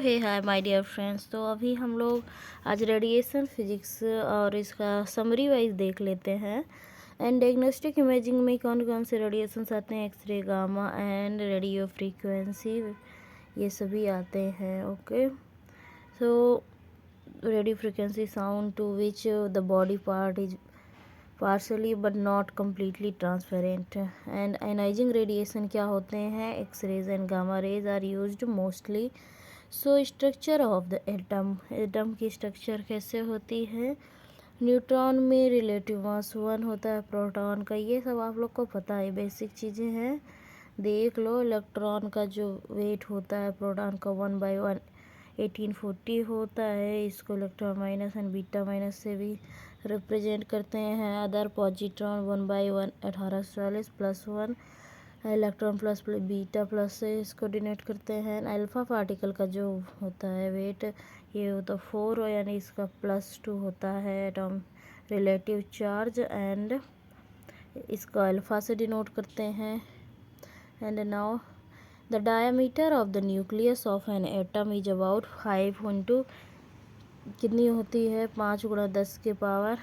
Hey hi my dear friends. तो अभी हम लोग आज रेडिएशन फिजिक्स और इसका समरी वाइज देख लेते हैं। एंड डायग्नोस्टिक इमेजिंग में कौन कौन से रेडिएशंस आते हैं, X-ray, gamma and radio frequency, ये सभी आते हैं। Okay, so radio frequency sound to which the body part is partially but not completely transparent. And ionising radiation क्या होते हैं, X-rays and gamma rays are used mostly. So structure of the atom, atom की structure कैसे होती है। Neutron में relative mass 1 होता है, प्रोटॉन का, ये सब आप लोग को पता है, बेसिक चीज़ें हैं, देख लो। इलेक्ट्रॉन का जो वेट होता है प्रोटॉन का 1/1 1840 होता है। इसको electron minus and beta minus से भी रिप्रेजेंट करते हैं। Other positron 1/1 1840 +1 electron plus beta plus से इसको डिनोट करते हैं। अल्फा पार्टिकल का जो होता है वेट, ये होता 4, यानी इसका +2 होता है एटम रिलेटिव चार्ज, एंड इसको अल्फा से डिनोट करते हैं। And now the diameter of the nucleus of an atom is about 5 into कितनी होती है, 5 × 10 के पावर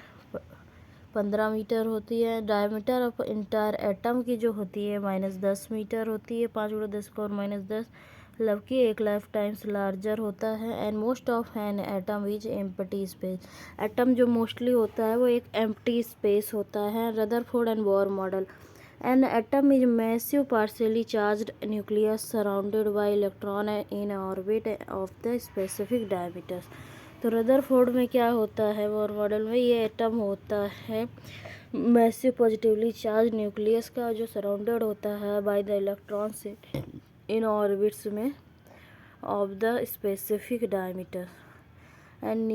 15 मीटर होती है। डायमीटर ऑफ इंटायर एटम की जो होती है -10 मीटर होती है, 5 × 10 को -10, मतलब कि 1 लाइफ टाइम्स लार्जर होता है। And most of an atom is empty space, atom जो मोस्टली होता है वो एक एम्प्टी स्पेस होता है। Rutherford and Bohr model, an atom is massive partially charged nucleus surrounded by electron in orbit of the specific diameter. तो Rutherford में क्या होता है, बोर मॉडल में, ये एटम होता है मैसिव पॉजिटिवली चार्ज न्यूक्लियस का, जो सराउंडेड होता है बाय द इलेक्ट्रॉन से इन ऑर्बिट्स में of the specific diameter. And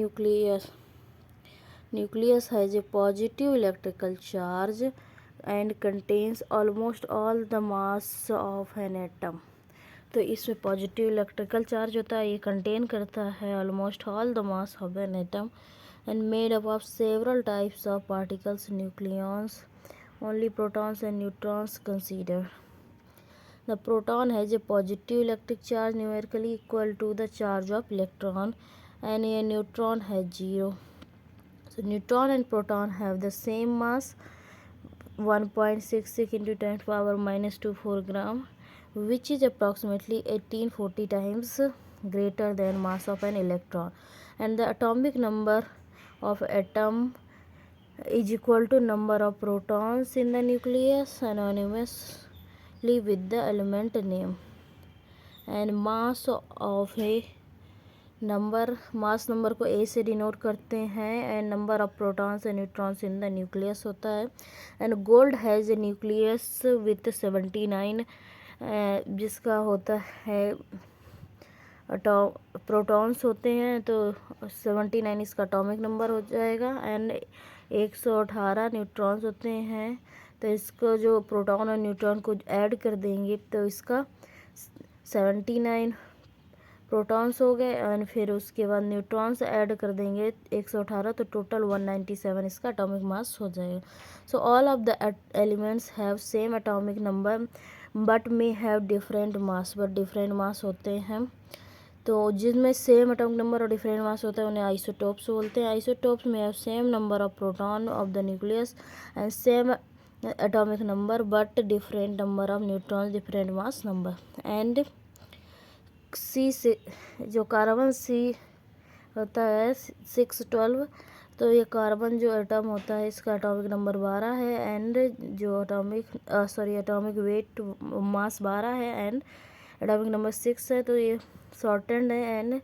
nucleus has a positive electrical charge and contains almost all the mass of an atom. तो इसमें पॉजिटिव इलेक्ट्रिकल चार्ज होता है, ये कंटेन करता है almost all the mass of an atom and made up of several types of particles, nucleons, only protons and neutrons consider. The proton has a positive electric charge numerically equal to the charge of electron and a neutron has 0. So neutron and proton have the same mass 1.66 into 10⁻⁻24 gram, which is approximately 1840 times greater than mass of an electron, and the atomic number of atom is equal to number of protons in the nucleus anonymously with the element name, and mass of a mass number को ए से denote करते हैं, and number of protons and neutrons in the nucleus होता है। And gold has a nucleus with 79, जिसका होता है protons होते हैं, तो 79 इसका एटॉमिक नंबर हो जाएगा। एंड 118 न्यूट्रॉन्स होते हैं, तो इसको जो प्रोटॉन और न्यूट्रॉन को ऐड कर देंगे तो इसका 79 प्रोटॉन्स हो गए, एंड फिर उसके बाद न्यूट्रॉन्स ऐड कर देंगे 118, तो टोटल 197 इसका एटॉमिक मास हो जाएगा। So all of the elements have same atomic number but may have different mass, but different mass होते हैं। तो जिनमें सेम एटॉमिक नंबर और डिफरेंट मास होता है उन्हें आइसोटोप्स बोलते हैं। आइसोटोप्स में have same number of proton of the nucleus and same atomic number but different number of neutrons, different mass number. And C से जो कार्बन सी होता है 612, तो ये कार्बन जो एटम होता है इसका एटॉमिक नंबर 12 है, एंड जो एटॉमिक वेट मास 12 है, एंड एटॉमिक नंबर 6 है, तो ये शॉर्टेंड है। एंड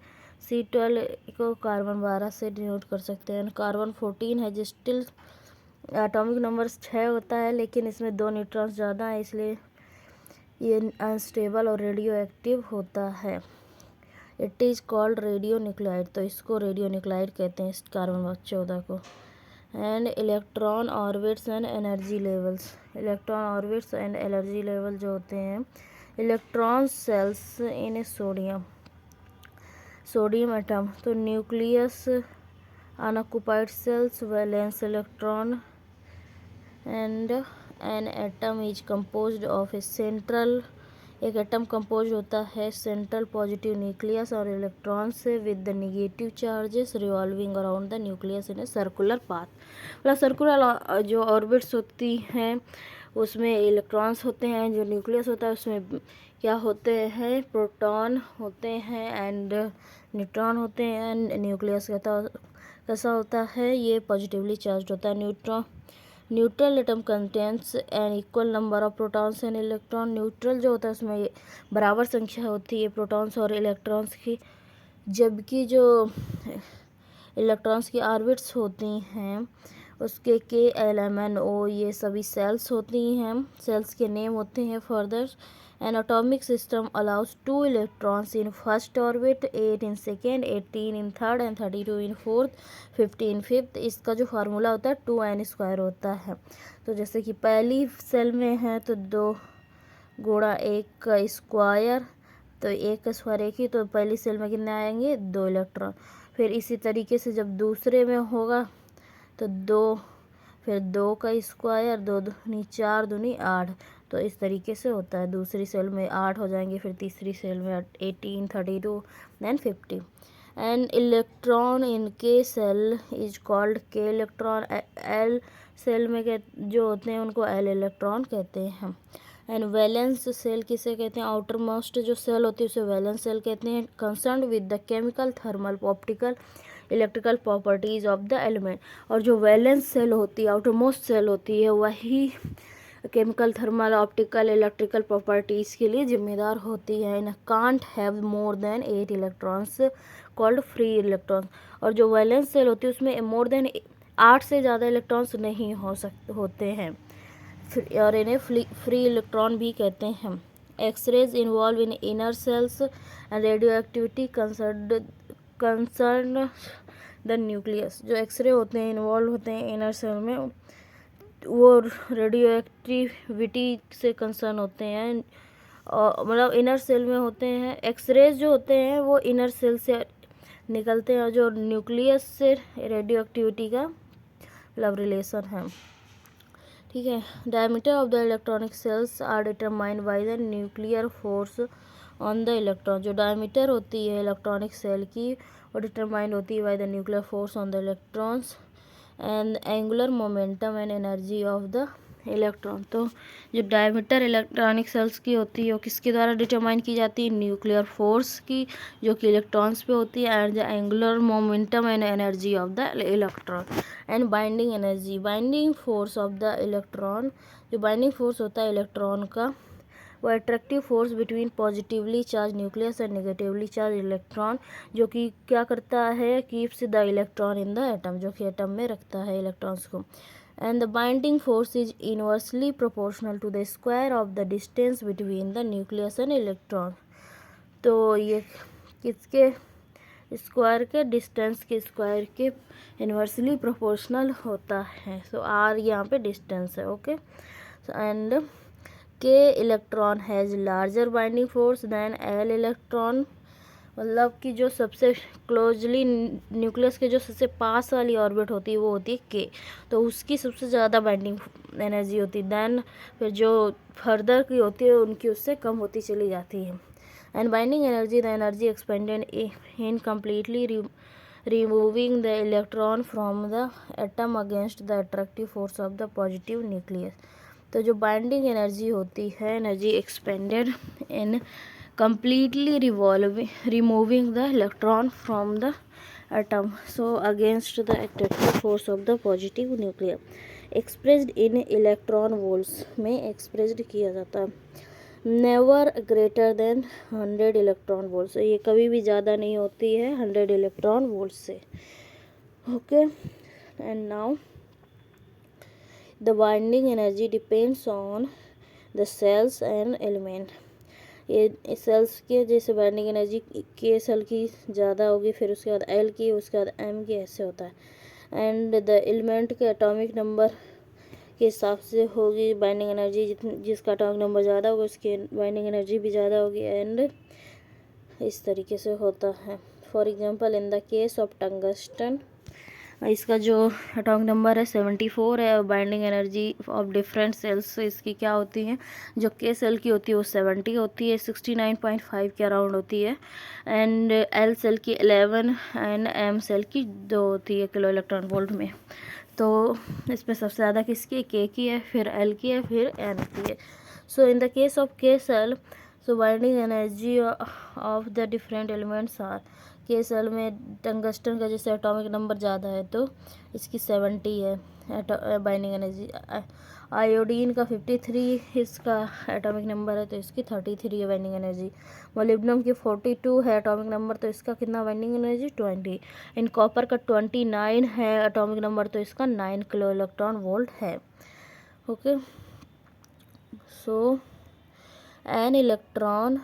C12 को कार्बन 12 से डिनोट कर सकते हैं। कार्बन 14 है, जो स्टिल एटॉमिक नंबर 6 होता है, लेकिन इसमें 2 न्यूट्रॉन्स ज़्यादा है, इसलिए ये अनस्टेबल और रेडियो एक्टिव होता है। It is called radio nuclide, तो इसको रेडियो न्यूक्लाइड कहते हैं, इस कार्बन 14 को। And electron orbits and energy levels, electron orbits and energy level जो होते हैं, electron shells in sodium atom, तो nucleus unoccupied shells, valence electron, and an atom is composed of a central एक atom compose होता है central positive nucleus और electron से with the negative charges revolving around the nucleus in a circular path. मतलब circular जो orbits होती हैं उसमें इलेक्ट्रॉन्स होते हैं, जो न्यूक्लियस होता है उसमें क्या होते हैं, प्रोटॉन होते हैं एंड न्यूट्रॉन होते हैं। एंड न्यूक्लियस कैसा होता है, ये पॉजिटिवली चार्ज होता है। Neutral atom contents an equal number of protons and electron. Neutral जो होता है उसमें बराबर संख्या होती है प्रोटॉन्स और इलेक्ट्रॉन्स की, जबकि जो इलेक्ट्रॉन्स की ऑर्बिट्स होती हैं उसके के एल एम एन ओ ये सभी सेल्स होती हैं, सेल्स के नेम होते हैं। Further N atomic system allows 2 electrons in first orbit, 8 in second, 18 in third and 32 in fourth, 50 in fifth. इसका जो फार्मूला होता है 2n² होता है। तो जैसे कि पहली सेल में है तो 2 गुणा 1 का स्क्वायर, तो 1 का स्क्वायर 1 ही, तो पहली सेल में कितने आएंगे 2 इलेक्ट्रॉन। फिर इसी तरीके से जब दूसरे में होगा तो 2, फिर 2 का स्क्वायर, 2 दूनी 4 दूनी 8, तो इस तरीके से होता है। दूसरी सेल में 8 हो जाएंगे, फिर तीसरी सेल में 18, 32 देन 50। एंड इलेक्ट्रॉन इन के सेल इज कॉल्ड के इलेक्ट्रॉन। एल सेल में जो होते हैं उनको एल इलेक्ट्रॉन कहते हैं। एंड वैलेंस सेल किसे कहते हैं, आउटर मोस्ट जो सेल होती है उसे वैलेंस सेल कहते हैं। Concern with the chemical, thermal, optical, electrical properties of the element. और जो वैलेंस सेल होती है, आउटर मोस्ट सेल होती है, वही chemical, thermal, optical, electrical properties के लिए जिम्मेदार होती है। इन can't have more than 8 electrons called free electrons. और जो वैलेंस सेल होती है उसमें मोर देन 8 से ज़्यादा इलेक्ट्रॉन्स नहीं होते हैं, और इन्हें फ्री इलेक्ट्रॉन भी कहते हैं। X-rays involve in inner shells and radio activity concern the nucleus. जो एक्सरे होते हैं इन्वॉल्व होते हैं इनर सेल में, वो रेडियो एक्टिविटी से कंसर्न होते हैं, मतलब इनर सेल में होते हैं। एक्सरेज जो होते हैं वो इनर सेल से निकलते हैं, और जो न्यूक्लियस से रेडियो एक्टिविटी का मतलब रिलेशन है, ठीक है। Diameter of the electronic shells are determined by the nuclear force on the electron. जो डायमीटर होती है इलेक्ट्रॉनिक सेल की वो डिटरमाइंड होती है by the nuclear force on the electrons and angular momentum and energy of the electron. तो जो diameter electronic sales की होती है वो किसके द्वारा डिटरमाइन की जाती है, न्यूक्लियर फोर्स की, जो कि इलेक्ट्रॉन्स पे होती है, and the angular momentum and energy of the electron. And binding energy, binding force of the electron. जो बाइंडिंग फोर्स होता है इलेक्ट्रॉन का वो attractive force between positively charge nucleus and negatively charge electron, जो कि क्या करता है, keeps the electron in the atom, जो कि एटम में रखता है इलेक्ट्रॉन्स को। And the binding force is inversely proportional to the square of the distance between the nucleus and electron. तो ये किसके स्क्वायर के, डिस्टेंस के स्क्वायर के इनवर्सली प्रोपोर्शनल होता है। सो आर यहाँ पे डिस्टेंस है, okay. And K electron has larger binding force than L electron, मतलब कि जो सबसे क्लोजली न्यूक्लियस के जो सबसे पास वाली ऑर्बिट होती है वो होती है के, तो उसकी सबसे ज़्यादा बाइंडिंग एनर्जी होती है। दैन फिर जो फर्दर की होती है उनकी उससे कम होती चली जाती है। And binding energy, the energy expanded in completely removing the electron from the atom against the attractive force of the positive nucleus. तो जो बाइंडिंग एनर्जी होती है, energy expanded in completely removing the electron from the atom, so against the attractive force of the positive nucleus, expressed in electron volts में expressed किया जाता है। never greater than 100 electron volt, ये कभी भी ज़्यादा नहीं होती है 100 इलेक्ट्रॉन वोल्ट से, okay. And now the binding energy depends on the shells and element. ये सेल्स के जैसे बाइंडिंग एनर्जी के सेल की ज़्यादा होगी, फिर उसके बाद एल की, उसके बाद एम की, ऐसे होता है। एंड द एलिमेंट के एटॉमिक नंबर के हिसाब से होगी बाइंडिंग एनर्जी, जिसका एटॉमिक नंबर ज़्यादा होगा उसकी बाइंडिंग एनर्जी भी ज़्यादा होगी, एंड इस तरीके से होता है। For example in the case of tungsten, इसका जो एटॉमिक नंबर है 74 है। Binding energy of different cells इसकी क्या होती है, जो के सेल की होती है वो 70 होती है, 69.5 के अराउंड होती है। एंड एल सेल की 11 एंड एम सेल की 2 होती है किलो इलेक्ट्रॉन वोल्ट में। तो इसमें सबसे ज़्यादा किसकी, के की है, फिर एल की है, फिर एम की है। So in the case of K shell, so binding energy of the different elements are, K shell में टंगस्टन का जैसे एटॉमिक नंबर ज़्यादा है तो इसकी 70 है बाइंडिंग एनर्जी। आयोडीन का 53 इसका एटॉमिक नंबर है तो इसकी 33 है बाइंडिंग एनर्जी। मोलिब्डेनम की 42 है एटॉमिक नंबर तो इसका कितना बाइंडिंग एनर्जी, 20। इन कॉपर का 29 है एटॉमिक नंबर तो इसका 9 किलो इलेक्ट्रॉन वोल्ट है। Okay, so an electron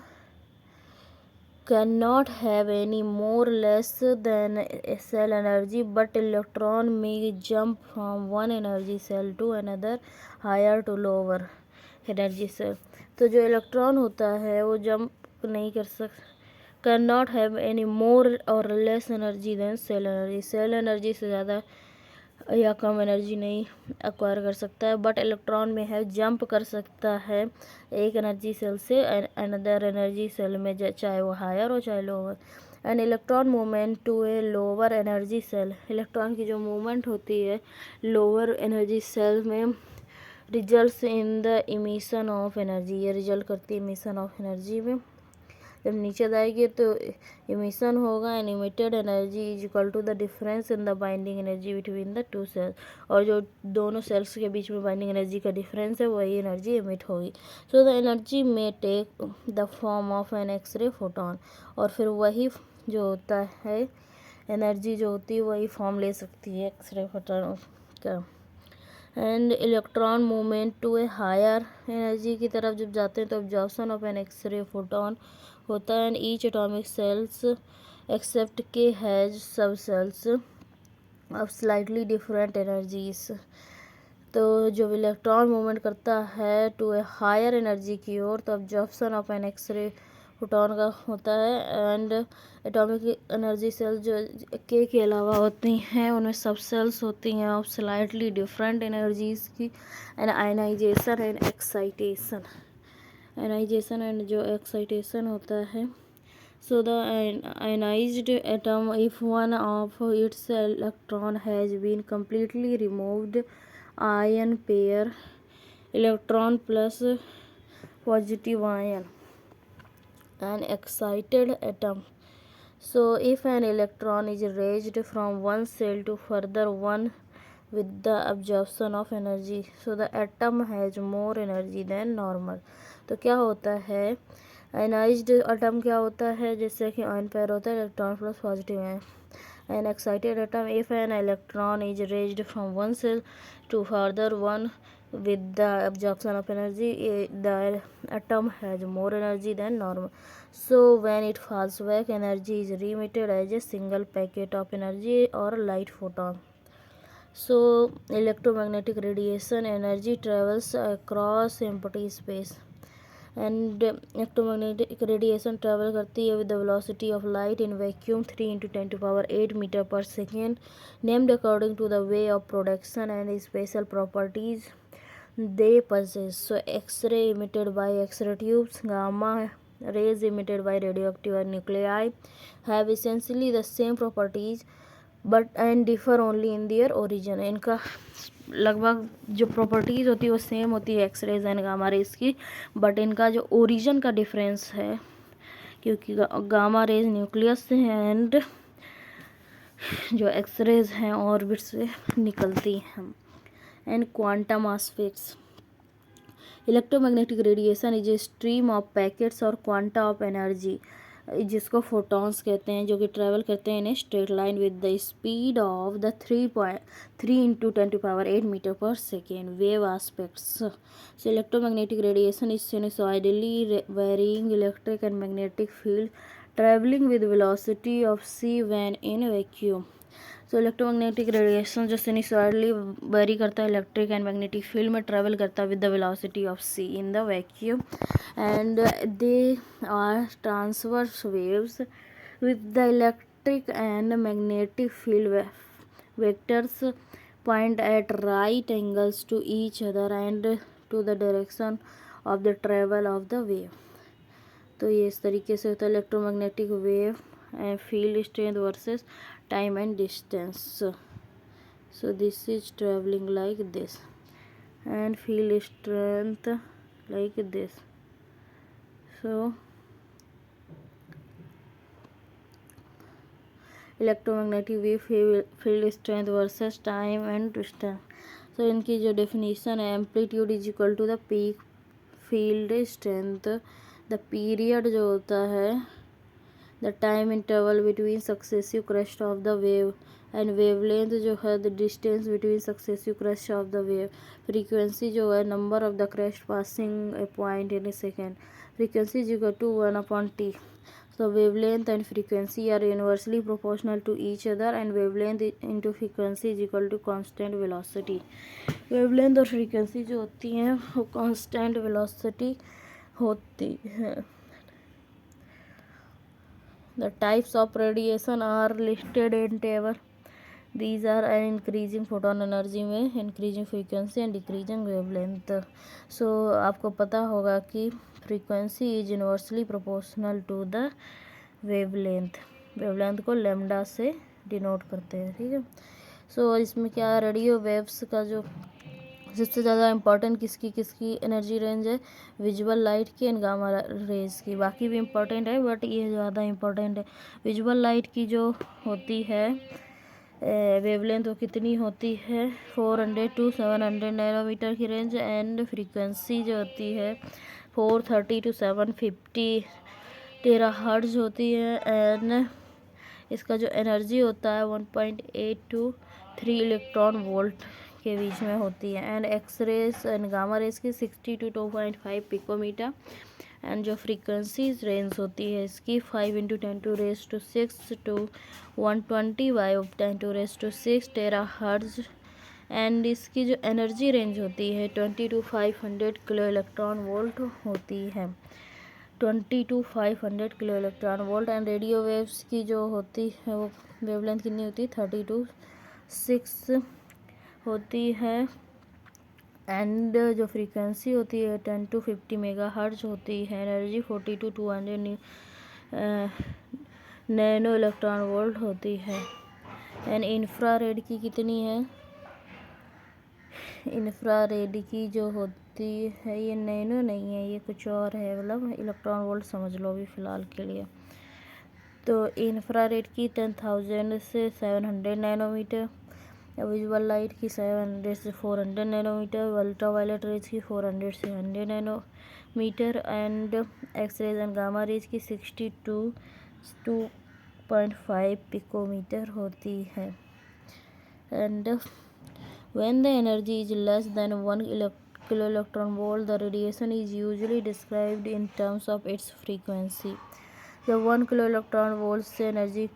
cannot have any more less than a cell energy, but electron may jump from one energy cell to another higher to lower energy cell। तो जो electron होता है वो jump नहीं कर सकता, can not have any more और less energy than shell energy, shell energy से ज़्यादा या कम एनर्जी नहीं एक्वायर कर सकता है, बट इलेक्ट्रॉन में है जंप कर सकता है एक एनर्जी सेल से अनदर एनर्जी सेल में, चाहे वो हायर हो चाहे lower. An electron movement to a lower energy shell, electron की जो मूवमेंट होती है लोअर एनर्जी सेल में results in the emission of energy, ये रिजल्ट करती है इमिशन ऑफ एनर्जी में। जब नीचे जाएगी तो इमिशन होगा and emitted energy is equal to the difference in the binding energy between the two shells, और जो दोनों सेल्स के बीच में बाइंडिंग एनर्जी का डिफरेंस है वही एनर्जी इमिट होगी। So the energy may take the form of an X-ray photon, और फिर वही जो होता है एनर्जी जो होती है वही फॉर्म ले सकती है एक्सरे फोटोन का। And electron movement to a higher energy की तरफ जब जाते हैं तो absorption of an X-ray photon होता है। And each atomic shells except K has subshells of slightly different energies. तो जब इलेक्ट्रॉन मूवमेंट करता है टू ए हायर एनर्जी की ओर तो absorption of an X-ray photon का होता है। एंड एटॉमिक एनर्जी सेल जो के अलावा होती हैं उनमें सब सेल्स होती हैं ऑफ स्लाइटली डिफरेंट एनर्जीज की। And ionisation and excitation, ionisation and जो एक्साइटेशन होता है, so the ionized atom, if one of its electron has been completely removed, ion pair electron plus positive ion, an excited atom। So if an electron is raised from one cell to further one with the absorption of energy, so the atom has more energy than normal। तो क्या होता है, ionised atom क्या होता है, जैसे कि ion pair होता है इलेक्ट्रॉन प्लस पॉजिटिव है। An excited atom, if an electron is raised from one shell to further one with the absorption of energy, the atom has more energy than normal, so when it falls back energy is re-emitted as a single packet of energy or light photon। So electromagnetic radiation energy travels across empty space, and electromagnetic radiation travel करती है with the velocity of light in vacuum 3 × 10⁸ metre per second, named according to the way of production and special properties they possess। So X-ray emitted by X-ray tubes, gamma rays emitted by radioactive nuclei have essentially the same properties but and differ only in their origin। इनका लगभग जो properties होती है वो same होती है X-rays and gamma rays की, but इनका जो ओरिजिन का डिफरेंस है, क्योंकि गामा रेज न्यूक्लियस से हैं एंड जो एक्सरेज हैं ऑर्बिट से निकलती हैं। And quantum aspects, electromagnetic radiation is a stream of packets और क्वांटा ऑफ एनर्जी, जिसको फोटॉन्स कहते हैं, जो कि ट्रैवल करते हैं in straight line with the speed of the 3 × 10⁸ metre per second. Wave aspects, so electromagnetic radiation is sinusoidally varying electric and magnetic field traveling with velocity of c when in vacuum। So electromagnetic radiation जो sinusoidally vary करता है electric and magnetic field में travel करता है with the velocity of c in the vacuum, and they are transverse waves with the electric and magnetic field vectors point at right angles to each other and to the direction of the travel of the wave. तो ये इस तरीके से होता है electromagnetic wave and field strength versus time and distance. So this is traveling like this and field strength like this. So electromagnetic wave field strength versus time and distance. So इनकी जो definition है, amplitude is equal to the peak field strength. The period जो होता है, the time interval between successive crest of the wave and wavelength जो है, the distance between successive crest of the wave. Frequency जो है, number of the crest passing a point in a second. Frequency is equal to 1/t. So wavelength and frequency are inversely proportional to each other and wavelength into frequency is equal to constant velocity. wavelength और frequency जो होती हैं वो constant velocity होती है. The types of radiation are listed in table. These are an increasing photon energy में increasing frequency and decreasing wavelength. So आपको पता होगा कि frequency is inversely proportional to the wavelength. Wavelength को लैम्डा से denote करते हैं, ठीक है. सो इसमें क्या, रेडियो वेव्स का जो सबसे ज़्यादा इम्पॉर्टेंट किसकी एनर्जी रेंज है, विजुअल लाइट की एंड गामा रेज की. बाकी भी इम्पॉर्टेंट है बट ये ज़्यादा इम्पॉर्टेंट है. विजुअल लाइट की जो होती है वेवलेंथ वो कितनी होती है, 400 to 700 नैनोमीटर की रेंज. एंड फ्रीक्वेंसी जो होती है 430 to 750 टेराहर्ट्ज़ होती है. एंड इसका जो एनर्जी होता है 1.8 to 3 इलेक्ट्रॉन वोल्ट के बीच में होती है. And X rays and gamma rays की 60 to 2.5 पिकोमीटर. एंड जो फ्रीक्वेंसी रेंज होती है इसकी 5 × 10⁻⁶ to 120/10⁻⁶ टेराहर्ट्ज़. एंड इसकी जो एनर्जी रेंज होती है 20 to 500 किलो इलेक्ट्रॉन वोल्ट होती है. 20 to 500 kilo electron volt. And radio waves की जो होती है वो वेवलेंथ कितनी होती है, 30 to 6 होती है. एंड जो फ्रीक्वेंसी होती है 10 to 50 मेगाहर्ट्ज़ होती है. Energy 40 to 200 nano electron volt होती है. एंड इंफ्रारेड की कितनी है, इंफ्रारेड की जो होती है, ये नैनो नहीं है, ये कुछ और है, मतलब इलेक्ट्रॉन वोल्ट समझ लो अभी फ़िलहाल के लिए. तो इंफ्रारेड की 10,000 से 700 नैनोमीटर. विजुअल लाइट की 700 से 400 नैनोमीटर. अल्ट्रावायलेट रेज की 400 से 100 nanometre. And X rays and gamma rays की 60 to 2.5 पिकोमीटर होती है. And when the energy is less than 1 kilo electron volt, the radiation is usually described in terms of its frequency. जब 1 kilo electron volt से energy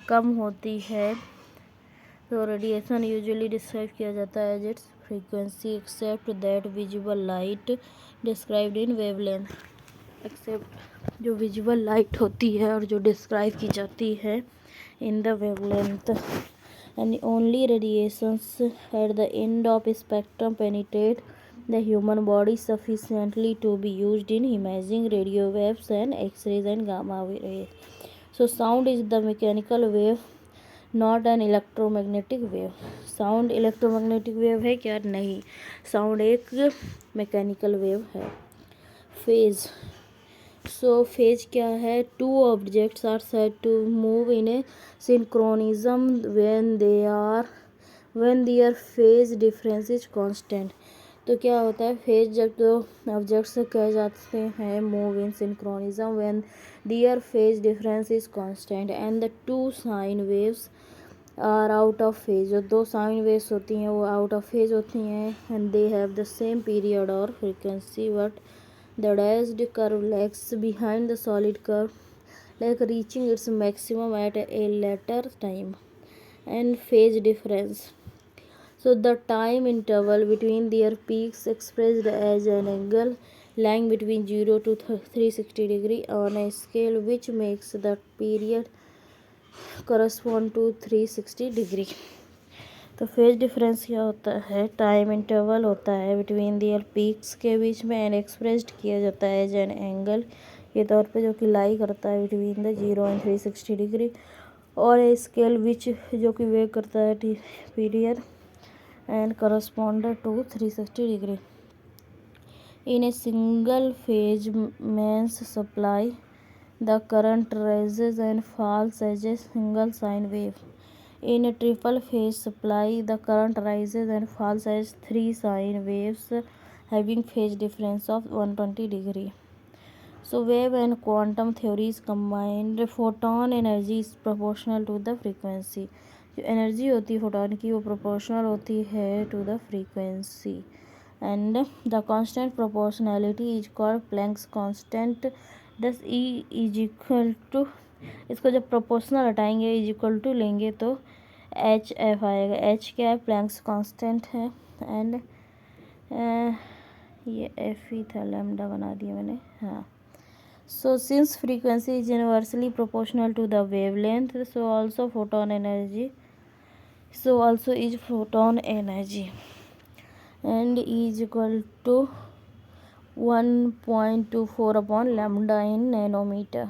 कम होती है तो radiation usually describe किया जाता है as its frequency, except that visual light described in wavelength. Except जो विजुअल लाइट होती है और जो डिस्क्राइब की जाती है in the wavelength. And only radiations at the end of a spectrum penetrate the human body sufficiently to be used in imaging radio waves and X-rays and gamma rays. So sound is the mechanical wave, not an electromagnetic wave. Sound electromagnetic wave है क्या, नहीं. Sound एक mechanical wave है. Phase. So phase क्या है, 2 objects are said to move in a synchronism when their phase difference is constant. तो क्या होता है, फेज जब दो ऑब्जेक्ट्स कहे जाते हैं move in synchronism when their phase difference is constant and the 2 sine waves are out of phase. जो 2 साइन वेव्स होती हैं वो आउट ऑफ फेज होती हैं. And they have the same period और frequency but the dashed curve lags behind the solid curve, like reaching its maximum at a later time. And phase difference. So the time interval between their peaks expressed as an angle lying between 0 to 360 degree on a scale which makes the period correspond to 360 degree. तो phase difference क्या होता है, time interval होता है between their peaks के बीच में, and expressed किया जाता है एज एन एंगल के तौर पे, जो कि लाई करता है बिटवीन द 0 एंड 360 डिग्री, और ए स्केल विच जो कि वेव करता है period and corresponded to 360 degree. In a single phase mains supply the current rises and falls as a single sine wave. In a triple phase supply, the current rises and falls as three sine waves having phase difference of 120 degree. So wave and quantum theories combined, photon energy is proportional to the frequency. जो energy होती है photon की वो proportional होती है to the frequency, and the constant proportionality is called Planck's constant. Thus E is equal to, इसको जब proportional हटाएंगे इज इक्वल टू लेंगे तो एच एफ आएगा। एच क्या है, प्लैंक्स कांस्टेंट है, एंड ये एफ ही था, लैम्डा बना दिया मैंने, हाँ। So since frequency is universally proportional to the wavelength, so also photon energy, so also is photon energy and is equal to 1.24 upon lambda in nanometre.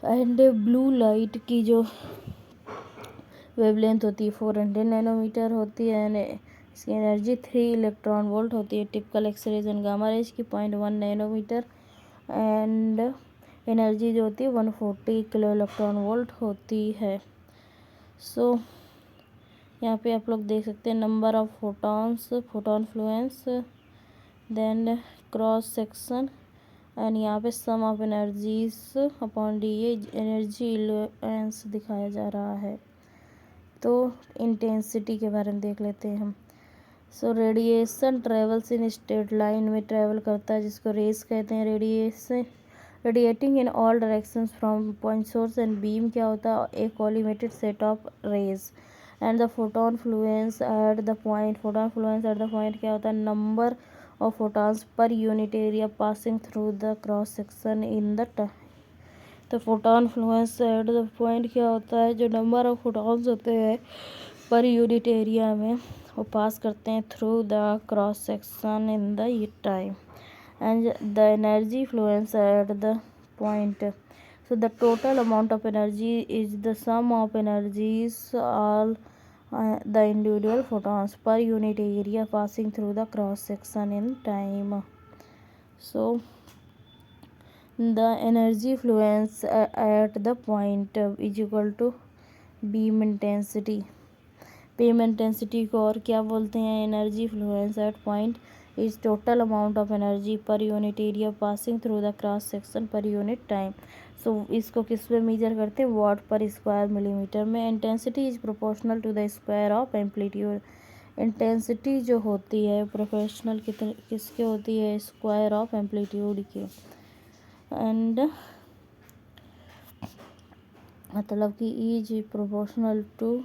And blue light की जो wavelength होती है 400 nanometre होती है, and इसकी energy 3 electron volt होती है। Typical X rays and gamma rays की 0.1 नैनोमीटर, एंड एनर्जी जो होती है 140 किलो इलेक्ट्रॉन वोल्ट होती है। सो यहाँ पे आप लोग देख सकते हैं number of photons, photon fluence, then cross section, and यहाँ पे sum of energies upon D, ये एनर्जी इलेवेंस दिखाया जा रहा है। तो इंटेंसिटी के बारे में देख लेते हैं हम। So radiation travels in straight line में ट्रेवल करता है, जिसको रेस कहते हैं। Radiation radiating in all directions from point source, and beam क्या होता है, a collimated set of rays, and the photon fluence at the point, photon fluence at the point क्या होता है, number of photons per unit area passing through the cross section in the तो photon fluence at the point क्या होता है, जो number of photons होते हैं पर यूनिट एरिया में वो पास करते हैं through the cross section in the time, and the energy fluence at the point. So the total amount of energy is the sum of energies all the individual photons per unit area passing through the cross section in time. So the energy fluence at the point is equal to beam intensity. Beam intensity को और क्या बोलते हैं, energy fluence at point is total amount of energy per unit area passing through the cross section per unit time. So इसको किस में measure करते हैं, वाट पर स्क्वायर मिलीमीटर में। Intensity is proportional to the square of amplitude. Intensity जो होती है proportional किसके होती है, स्क्वायर ऑफ एम्पलीट्यूड के, एंड मतलब कि इज प्रोपोर्शनल टू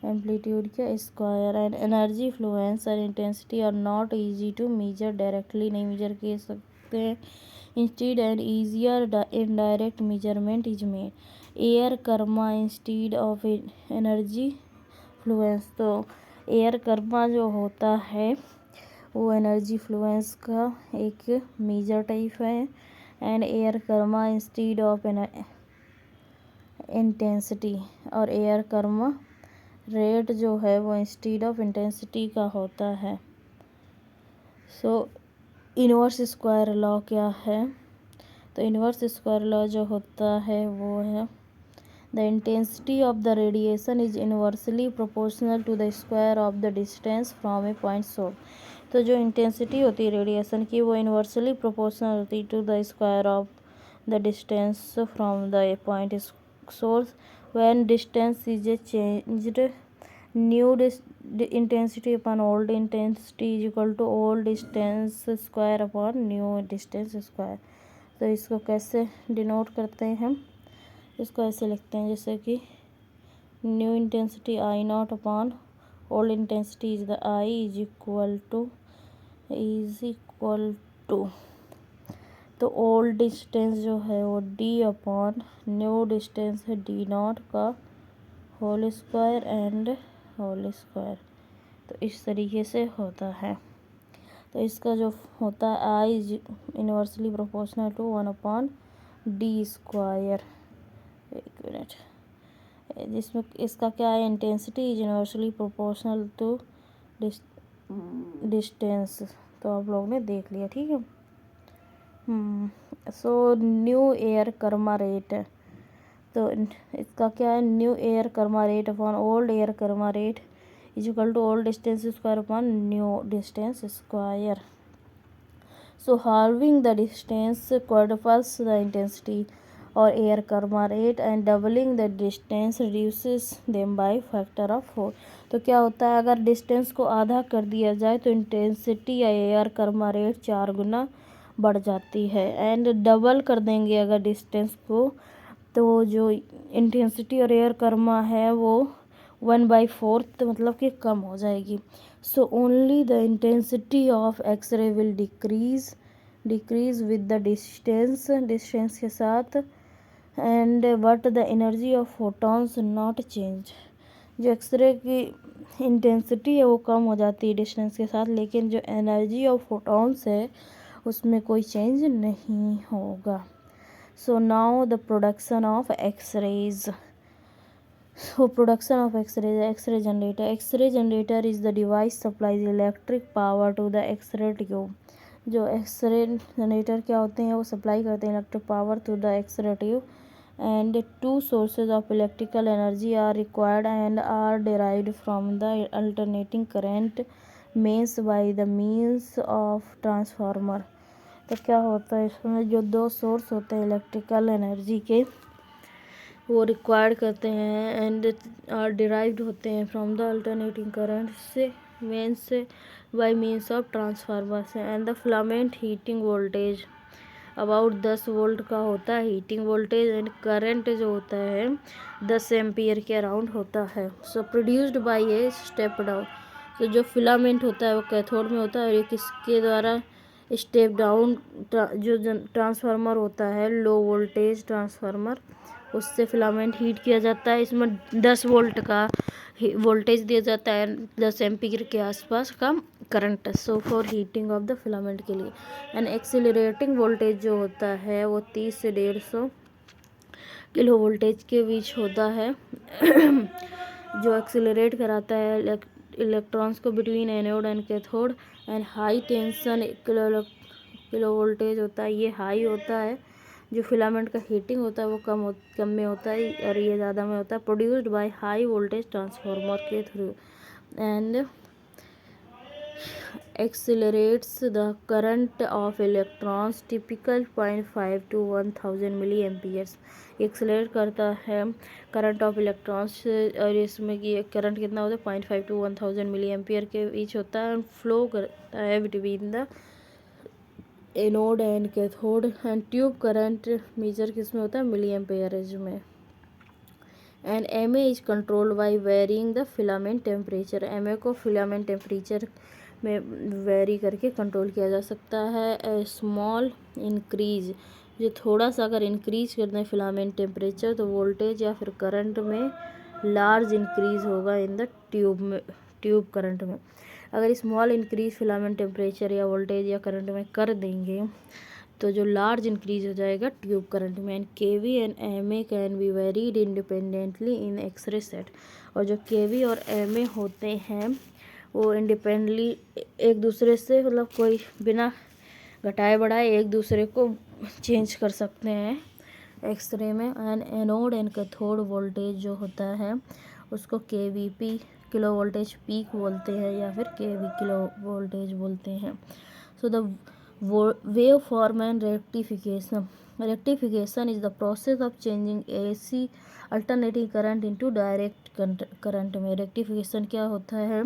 एम्पलीट्यूड के स्क्वायर। एंड एनर्जी फ्लुएंस और intensity are not easy to measure, directly नहीं मेजर कर सकते हैं। Instead and easier indirect measurement is made. Air kerma instead of energy fluence, तो एयर कर्मा जो होता है वो एनर्जी फ्लुएंस का एक मेजर टाइप है, and air kerma instead of intensity, और एयर कर्मा रेट जो है वो इंस्टीड ऑफ इंटेंसिटी का होता है। सो इनवर्स स्क्वायर लॉ क्या है, तो इनवर्स स्क्वायर लॉ जो होता है वो है the intensity of the radiation is inversely proportional to the square of the distance from a point source. तो जो इंटेंसिटी होती है रेडिएशन की वो इनवर्सली प्रोपोर्शनल होती है to the square of the distance from the point source. when distance is changed, new intensity upon old intensity is equal to old distance square upon new distance square। तो इसको कैसे denote करते हैं हम, इसको ऐसे लिखते हैं जैसे कि new intensity I naught upon old intensity is the I is equal to तो ओल्ड डिस्टेंस जो है वो डी अपॉन न्यू डिस्टेंस है डी नॉट का whole square, and whole square. तो इस तरीके से होता है। तो इसका जो होता है I is inversely proportional to 1/d²। एक मिनट, जिसमें इसका क्या है, intensity is inversely proportional to distance. तो आप लोग ने देख लिया, ठीक है। So new air kerma rate, तो इसका क्या है, new air kerma rate upon old air kerma rate is equal to old distance square upon new distance square. So halving the distance quadruples the intensity or air karma rate and doubling the distance reduces them by factor of 4। तो क्या होता है, अगर distance को आधा कर दिया जाए तो इंटेंसिटी या एयर कर्मा रेट 4 गुना बढ़ जाती है। एंड डबल कर देंगे अगर डिस्टेंस को, तो जो इंटेंसिटी और एयर कर्मा है वो 1/4 मतलब कि कम हो जाएगी। So only the intensity of X ray will decrease with the distance के साथ, and but the energy of photons not change. जो एक्सरे की इंटेंसिटी है वो कम हो जाती है डिस्टेंस के साथ, लेकिन जो एनर्जी ऑफ फोटॉन्स है उसमें कोई चेंज नहीं होगा। So now the production of X rays. So production of X-ray generator. X-ray generator is the device supplies electric power to the X-ray tube। जो एक्सरे जनरेटर क्या होते हैं, वो सप्लाई करते हैं electric power to the x ray tube. And 2 sources of electrical energy are required and are derived from the alternating current means by the means of transformer। तो क्या होता है, इसमें जो 2 सोर्स होते हैं इलेक्ट्रिकल एनर्जी के वो रिक्वायर्ड करते हैं एंड आर डिराइव्ड होते हैं फ्रॉम द अल्टरनेटिंग करंट से, मेन से, बाय मीन्स ऑफ ट्रांसफार्मर से। And the filament heating voltage about 10 volt का होता है हीटिंग वोल्टेज, एंड करंट जो होता है 10 एम्पियर के अराउंड होता है। So produced by a step down. तो जो फिलामेंट होता है वो कैथोड में होता है, और ये किसके द्वारा, स्टेप डाउन जो ट्रांसफार्मर होता है, लो वोल्टेज ट्रांसफार्मर, उससे फिलामेंट हीट किया जाता है। इसमें 10 वोल्ट का वोल्टेज दिया जाता है, 10 एम्पीयर के आसपास का current. So for heating of the filament के लिए। एंड एक्सीलरेटिंग वोल्टेज जो होता है वो 30 से 150 किलो वोल्टेज के बीच होता है जो एक्सीलरेट कराता है इलेक्ट्रॉन्स को between anode and cathode. And high tension kilo voltage होता है, ये हाई होता है। जो फिलामेंट का हीटिंग होता है वो कम में होता है, और ये ज़्यादा में होता है। Produced by high voltage transformer के through and accelerates the current of electrons typical 0.5 to 1000 milli amperes. Accelerate करता है करंट ऑफ इलेक्ट्रॉन्स, और इसमें कि करंट कितना होता है 0.5 to 1000 मिली एम्पियर के बीच होता है। फ्लो करता है between the anode and cathode. And tube current measure किस में होता है, मिली एम्पेयरेज में। And M A is controlled by varying the filament temperature. M A को फिलामेंट टेम्परेचर में वेरी करके कंट्रोल किया जा सकता है। ए स्मॉल इंक्रीज, जो थोड़ा सा अगर इंक्रीज कर दें फिलामेंट टेम्परेचर तो वोल्टेज या फिर करंट में लार्ज इंक्रीज होगा इन द ट्यूब करंट में। अगर स्मॉल इंक्रीज फिलामेंट टेम्परेचर या वोल्टेज या करंट में कर देंगे तो जो लार्ज इंक्रीज हो जाएगा ट्यूब करंट में। And KV and MA can be varied independently in X ray set. और जो केवी और एमए होते हैं वो इंडिपेंडेंटली एक दूसरे से, मतलब कोई बिना घटाए बढ़ाए एक दूसरे को चेंज कर सकते हैं एक्सरे में। And anode and cathode voltage जो होता है उसको केवीपी किलो वोल्टेज पीक बोलते हैं, या फिर केवी किलो वोल्टेज बोलते हैं। So the wave form and rectification is the process of changing AC alternating current into direct current में। रेक्टिफिकेशन क्या होता है,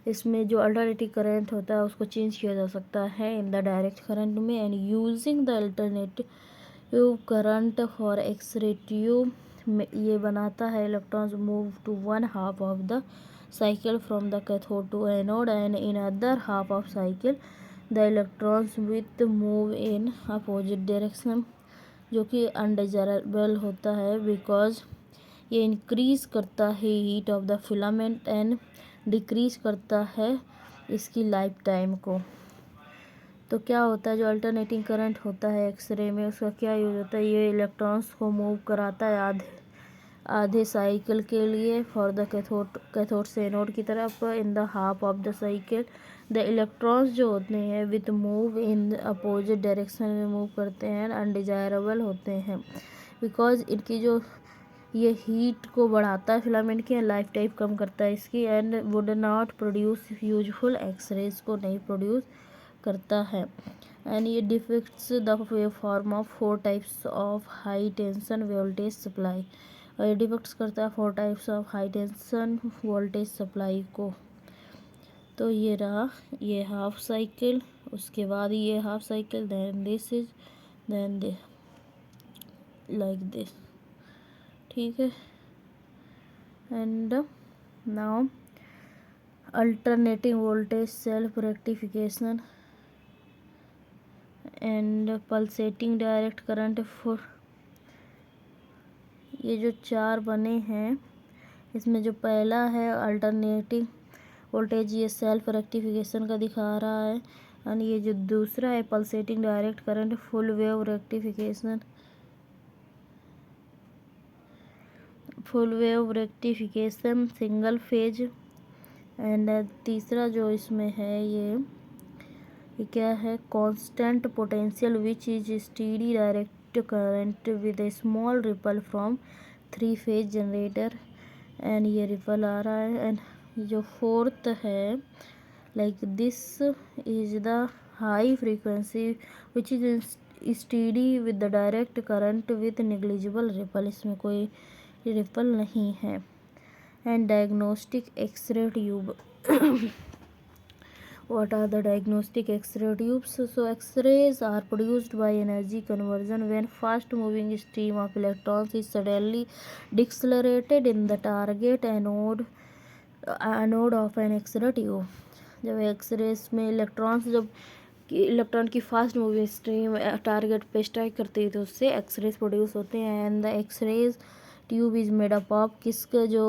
इसमें जो अल्टरनेटिव करंट होता है उसको चेंज किया जा सकता है इन द डायरेक्ट करंट में। And using the alternative current for X ray tube ये बनाता है electrons move to one half of the cycle from the cathode to anode, and in other half of cycle the electrons with move in opposite direction, जो कि undesirable होता है because ये increase करता है heat of the filament and decrease करता है इसकी लाइफ टाइम को। तो क्या होता है, जो अल्टरनेटिंग करंट होता है एक्सरे में, उसका क्या यूज होता है, ये इलेक्ट्रॉन्स को मूव कराता है आधे साइकिल के लिए फॉर द कैथोड से एनोड की तरफ in the half of the cycle. The electrons जो होते हैं with move in opposite direction में मूव करते हैं, अनडिजायरेबल होते हैं बिकॉज इनकी जो ये हीट को बढ़ाता है फिलामेंट की, लाइफ टाइम कम करता है इसकी, and would not produce useful X rays को नहीं प्रोड्यूस करता है। एंड ये defects the wave form of 4 types of high tension voltage supply, और ये डिफेक्ट्स करता है 4 types of high tension voltage supply को। तो ये रहा ये हाफ साइकिल, उसके बाद ये half cycle, then this is, then this, like this, ठीक है। And now alternating voltage self rectification and pulsating direct current for, ये जो 4 बने हैं इसमें जो पहला है अल्टरनेटिंग वोल्टेज, ये सेल्फ रेक्टिफिकेशन का दिखा रहा है, एंड ये जो दूसरा है pulsating direct current full wave rectification, single phase. And तीसरा जो इसमें है ये क्या है, constant potential which is steady direct current with a small ripple from 3 phase generator, and ये रिपल आ रहा है। एंड जो फोर्थ है like this is the high frequency which is steady with the direct current with negligible ripple, इसमें कोई ripple नहीं है। And diagnostic X ray tube what are the diagnostic X-ray tubes? So X-rays are produced by energy conversion when fast moving stream of electrons is suddenly decelerated in the target anode of an X-ray tube। जब X rays में electron की fast moving stream target पे strike करती है तो उससे X rays produce होते हैं। And the X rays tube is made up of, किसका जो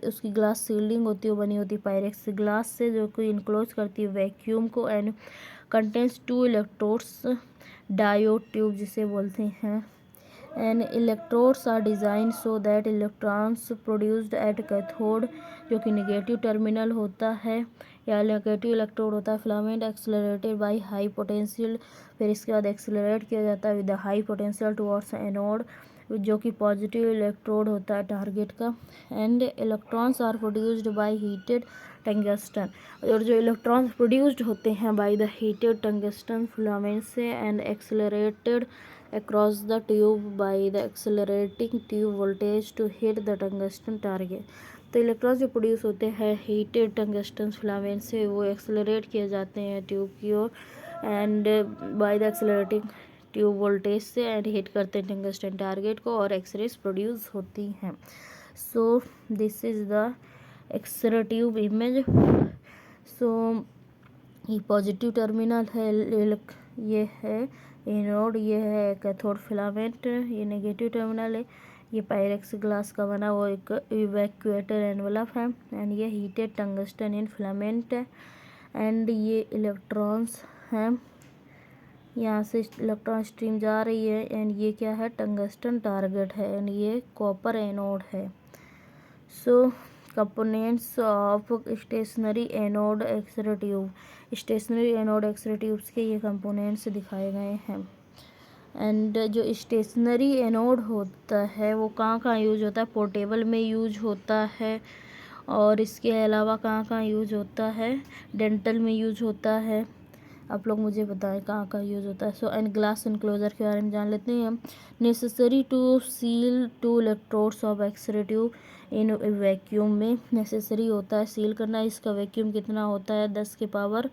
उसकी ग्लास सील्डिंग होती है वो बनी होती है पायरेक्स ग्लास से, जो कि इनक्लोज करती है वैक्यूम को, and contains 2 electrodes, diode tube जिसे बोलते हैं। And electrodes are design so that electrons produced at cathode, जो कि नेगेटिव टर्मिनल होता है या नेगेटिव इलेक्ट्रोड होता है, filament accelerated by high potential, फिर इसके बाद एक्सेलरेट किया जाता है with high potential towards anode, जो कि पॉजिटिव इलेक्ट्रोड होता है टारगेट का। And electrons are produced by heated tungsten, और जो इलेक्ट्रॉन्स प्रोड्यूस्ड होते हैं by the heated tungsten filament से, and accelerated across the tube by the accelerating tube voltage to hit the tungsten target। तो electron जो produce होते हैं heated tungsten filament से, वो एक्सेलरेट किए जाते हैं ट्यूब की ओर, and by the accelerating tube voltage से, एंड हिट करते हैं टंगस्टन टारगेट को, और एक्सरेज प्रोड्यूस होती हैं। So this is the x ray tube image. So ये पॉजिटिव टर्मिनल है, ये है एनोड, ये है कैथोड फिलामेंट, ये नेगेटिव टर्मिनल है, ये पायरेक्स ग्लास का बना वो एक इवैक्यूएटर एनवलप है, एंड ये हीटेड टंगस्टन इन फिलामेंट है। एंड ये इलेक्ट्रॉन्स हैं, यहाँ से इलेक्ट्रॉन स्ट्रीम जा रही है, एंड ये क्या है, टंगस्टन टारगेट है, एंड ये कॉपर एनोड है। So components of stationary anode X ray tube, stationary anode X ray tubes के ये कंपोनेंट्स दिखाए गए हैं। एंड जो स्टेशनरी एनोड होता है वो कहाँ कहाँ यूज होता है, पोर्टेबल में यूज होता है, और इसके अलावा कहाँ कहाँ यूज होता है, डेंटल में यूज होता है। आप लोग मुझे बताएं कहाँ कहाँ यूज होता है। सो एंड ग्लास इनक्लोजर के बारे में जान लेते हैं हम। Necessary to seal 2 electrodes of X ray tube in vacuum में नेसेसरी होता है सील करना। इसका वैक्यूम कितना होता है, 10⁻⁵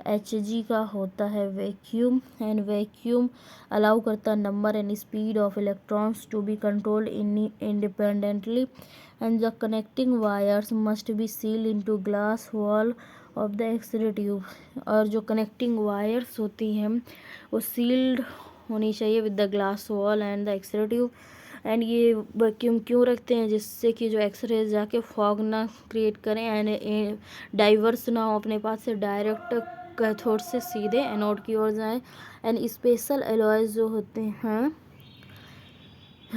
mmHg का होता है वैक्यूम। एंड वैक्यूम अलाउ करता है number and speed of electrons to be controlled independently, and the connecting wires must be seal into glass wall of the x ray tube, और जो कनेक्टिंग वायर्स होती हैं वो सील्ड होनी चाहिए with the glass wall and the x ray tube. And ये vacuum क्यों रखते हैं, जिससे कि जो एक्सरेज जाके फॉग ना क्रिएट करें एंड डाइवर्स ना हो अपने पास से, डायरेक्ट कैथोड से सीधे एनोड की ओर जाएं। एंड स्पेशल एलॉयज जो होते हैं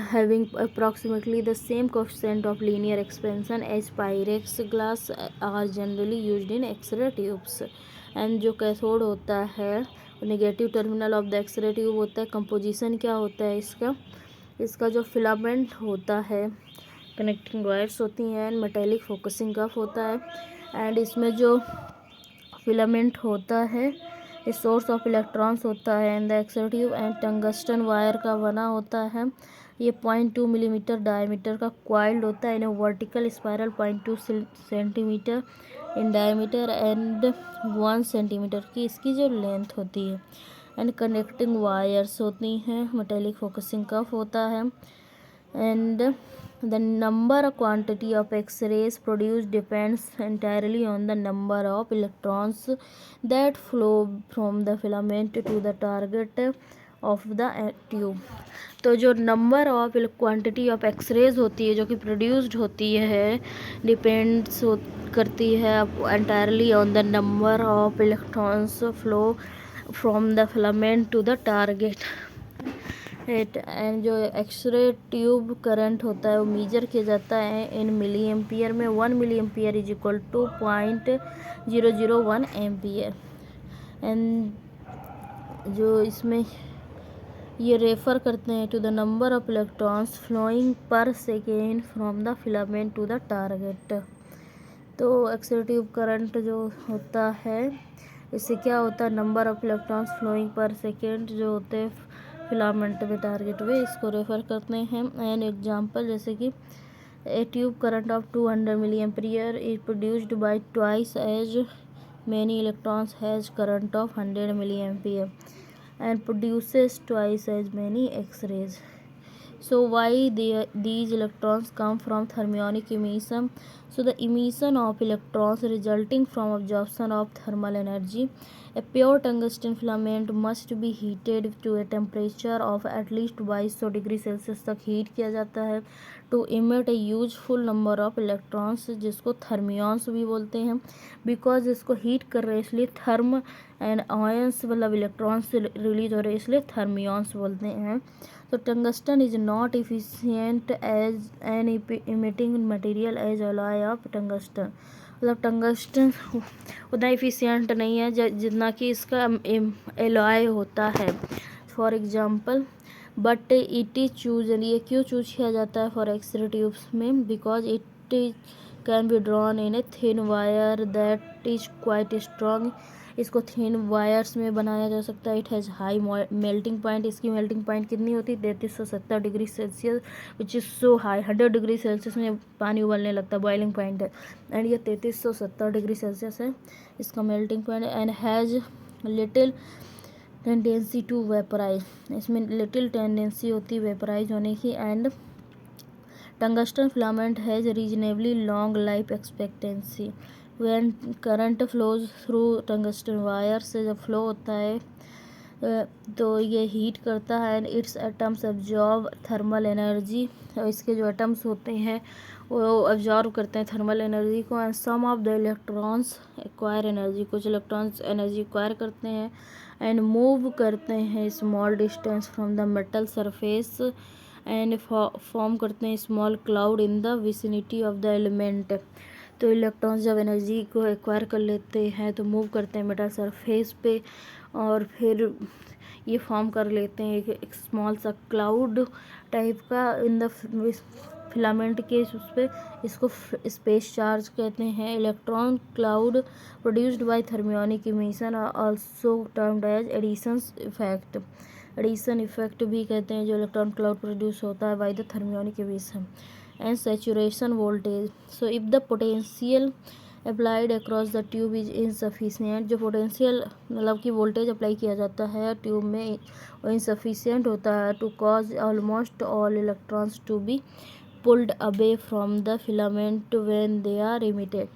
having approximately the same coefficient of linear expansion as Pyrex glass are generally used in X-ray tubes। And जो कैथोड होता है negative terminal of the x ray tube होता है। कंपोजिशन क्या होता है इसका जो फिलामेंट होता है, कनेक्टिंग वायर्स होती हैं, मेटेलिक फोकसिंग कफ होता है। एंड इसमें जो फिलामेंट होता है सोर्स ऑफ इलेक्ट्रॉन्स होता है and the x ray tube and tungsten wire का बना होता है। ये 0.2 मिलीमीटर डायमीटर का क्वाइल्ड होता है in vertical spiral 0.2 centimetre in diameter and 1 centimetre की इसकी जो लेंथ होती है। एंड कनेक्टिंग वायर्स होती हैं, मेटेलिक फोकसिंग कफ होता है। And the number quantity of X rays produce depends entirely on the number of electrons that flow from the filament to the target of the tube. तो जो number of quantity of X rays होती है जो कि produced होती है, depends करती है entirely on the number of electrons flow from the filament to the target. And जो एक्सरे ट्यूब करंट होता है वो मेजर किया जाता है इन मिली एम्पियर में। 1 milli ampere is equal to 0.001 ampere. And जो इसमें ये रेफर करते हैं to the number of electrons flowing per second from the filament to the target. तो एक्सरे ट्यूब करंट जो होता है इससे क्या होता है, number of electrons flowing per second जो होते हैं फिलामेंट में टारगेट में, इसको रेफर करते हैं। एन एग्जांपल जैसे कि a tube current of 200 milli ampere is produced by twice as many electrons has current of 100 milli ampere and produces twice as many X-rays. So why these electrons come from thermionic emission? So the emission of electrons resulting from absorption of thermal energy. A pure tungsten filament must be heated to a temperature of at least 2200 degree Celsius तक heat किया जाता है to emit a useful number of electrons, जिसको thermions भी बोलते हैं। Because इसको heat कर रहे हैं इसलिए थर्म एंड आयंस मतलब इलेक्ट्रॉन्स रिलीज हो रहे हैं इसलिए थर्मियॉन्स बोलते हैं। तो tungsten is not efficient as an emitting material as alloy of tungsten. मतलब टंगस्टन उतना इफिशियंट नहीं है जितना कि इसका एलॉय होता है। For example but it is choose, ये क्यों चूज किया जाता है फॉर एक्सरे ट्यूब्स में, because it can be drawn in a thin wire that is quite strong. इसको थिन वायर्स में बनाया जा सकता है। It has high melting point, इसकी मेल्टिंग पॉइंट कितनी होती है 3370 degree Celsius, which is so high. 100 degree Celsius में पानी उबलने लगता है, बॉइलिंग पॉइंट है, एंड ये 3370 डिग्री सेल्सियस है इसका melting point. And has little tendency to vaporize, इसमें लिटिल टेंडेंसी होती है वेपराइज होने की। And tungsten filament has reasonably long life expectancy. When current flows through tungsten wire से जब फ्लो होता है तो ये हीट करता है and its atoms absorb thermal energy. इसके जो एटम्स होते हैं वो एब्जॉर्ब करते हैं थर्मल एनर्जी को। And some of the electrons acquire energy, कुछ इलेक्ट्रॉन्स एनर्जी एक्वायर करते हैं एंड मूव करते हैं small distance from the metal surface and form करते हैं small cloud in the vicinity of the element. तो इलेक्ट्रॉन्स जब एनर्जी को एक्वायर कर लेते हैं तो मूव करते हैं मेटल सरफेस पे और फिर ये फॉर्म कर लेते हैं एक स्मॉल सा क्लाउड टाइप का इन द फिलामेंट के उस पर। इसको स्पेस चार्ज कहते हैं। Electron cloud produced by thermionic emission also termed as Edison effect. Edison effect भी कहते हैं जो इलेक्ट्रॉन क्लाउड प्रोड्यूस होता है by the thermionic emission. And saturation voltage, so if the potential applied across the tube is insufficient, जो potential मतलब कि voltage apply किया जाता है ट्यूब में वो इनसफिशिएंट होता है to cause almost all electrons to be pulled away from the filament when they are emitted.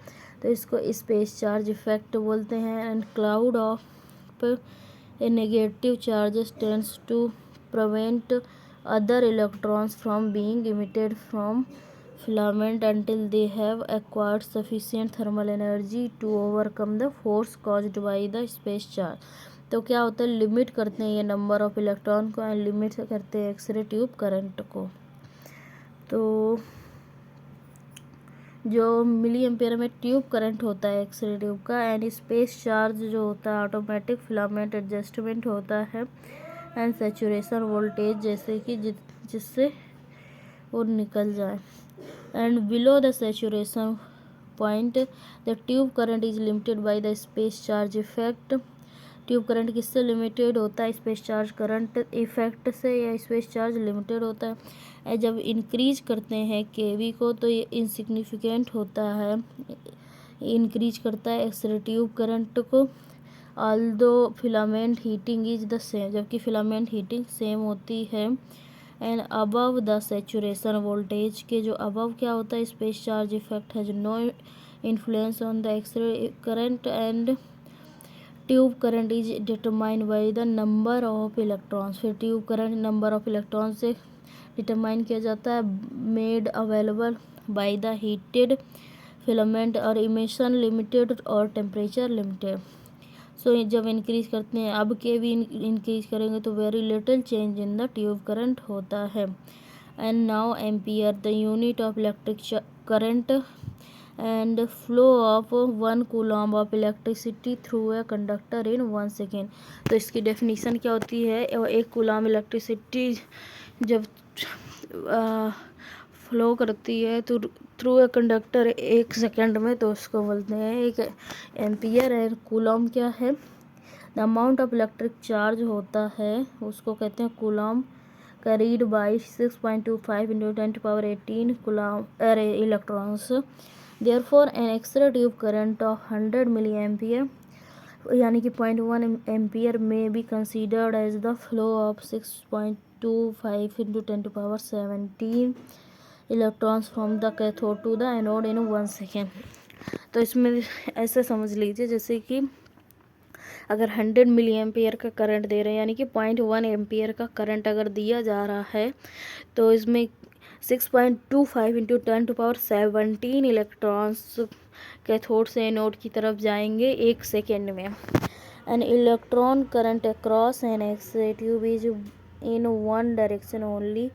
तो इसको स्पेस चार्ज इफेक्ट बोलते हैं। And cloud of a negative charges tends to prevent other electrons from being emitted from filament until they have acquired sufficient thermal energy to overcome the force caused by the space charge। तो क्या होता है, limit करते हैं ये number of electron को and limit करते हैं एक्सरे ट्यूब करंट को। तो जो मिली एम्पेयर में ट्यूब करंट होता है एक्सरे ट्यूब का, एंड स्पेस चार्ज जो होता है ऑटोमेटिक फिलामेंट एडजस्टमेंट होता है, एंड सैचुरेशन वोल्टेज जैसे कि जिससे वो निकल जाए, and below the saturation point the tube current is limited by the space charge effect. Tube current किससे लिमिटेड होता है, स्पेस चार्ज करंट इफेक्ट से, या स्पेस चार्ज लिमिटेड होता है। जब इंक्रीज करते हैं केवी को तो ये इनसिग्निफिकेंट होता है, इंक्रीज करता है एक्सरे ट्यूब करंट को, although filament heating is the same, जबकि फिलामेंट हीटिंग सेम होती है, and above the saturation voltage के जो अबव क्या होता है, space charge effect has no influence on the X ray current, and tube current is determined by the number of electrons. फिर tube current number of electron से determine किया जाता है, made available by the heated filament और emission limited और temperature limited. सो जब increase करते हैं, अब के भी इंक्रीज करेंगे तो very little change in the tube current होता है। And now ampere the unit of electric current and flow of 1 coulomb of electricity through a conductor in 1 second. तो इसकी डेफिनीशन क्या होती है, 1 कूलम्ब इलेक्ट्रिसिटी जब फ्लो करती है तो थ्रू ए कंडक्टर 1 सेकेंड में, तो उसको बोलते हैं एक एम्पियर। एंड कूलम्ब क्या है, the amount of electric charge होता है उसको कहते हैं coulomb, carried by 6.25 × 10⁻18 coulomb electrons. Therefore, an X-ray tube current of 100 milliampere यानी कि 0.1 ampere may be considered as the flow of 6.25 × 10⁻17 electrons from the cathode to the anode in 1 second. तो इसमें ऐसे समझ लीजिए जैसे कि अगर 100 मिली एम्पियर का करंट दे रहे हैं, यानी कि 0.1 एम्पियर का करंट अगर दिया जा रहा है, तो इसमें 6.25 × 10⁻17 इलेक्ट्रॉन्स कैथोड से एनोड की तरफ जाएंगे 1 सेकेंड में। An electron current across an X-ray tube is in 1 direction only,